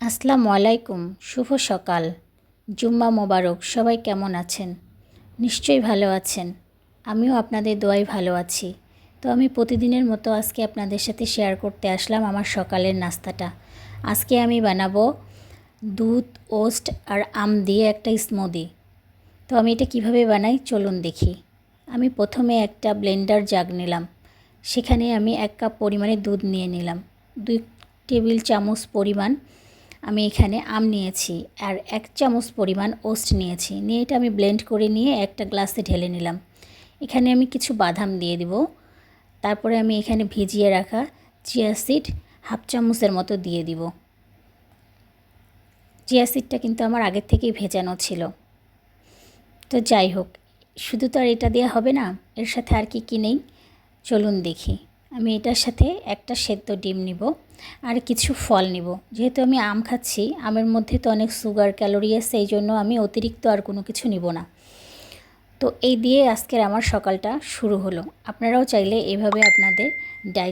আসসালামু আলাইকুম। শুভ সকাল। জুম্মা মোবারক। সবাই কেমন আছেন? নিশ্চয়ই ভালো আছেন। আমিও আপনাদের দোয়ায় ভালো আছি। তো আমি প্রতিদিনের মতো আজকে আপনাদের সাথে শেয়ার করতে আসলাম আমার সকালের নাস্তাটা। আজকে আমি বানাবো দুধ, ওটস আর আম দিয়ে একটা স্মুদি। তো আমি এটা কিভাবে বানাই চলুন দেখি। আমি প্রথমে একটা ব্লেন্ডার জাগ নিলাম। সেখানে আমি 1 কাপ পরিমাণে দুধ নিয়ে নিলাম। 2 টেবিল চামচ পরিমাণ আমি এখানে আম নিয়েছি আর 1 চামচ পরিমাণ ওটস নিয়েছি। নিয়ে এটা আমি ব্লেন্ড করে নিয়ে একটা গ্লাসে ঢেলে নিলাম। এখানে আমি কিছু বাদাম দিয়ে দিব। তারপরে আমি এখানে ভিজিয়ে রাখা চিয়া সিড 1/2 চামচের মতো দিয়ে দিব। চিয়া সিডটা কিন্তু আমার আগের থেকেই ভেজানো ছিল। তো যাই হোক, শুধু তো আর এটা দেওয়া হবে না, এর সাথে আর কি নেই চলুন দেখি। আমি এটার সাথে একটা সেদ্ধ ডিম নিব আর কিছু ফল নিব। যেহেতু আমি আম খাচ্ছি, আমের মধ্যে তো অনেক সুগার ক্যালোরি আছে, এই জন্য আমি অতিরিক্ত আর কোনো কিছু নিব না। তো এই দিয়ে আজকের আমার সকালটা শুরু হলো। আপনারাও চাইলে এভাবে আপনাদের ডায়েট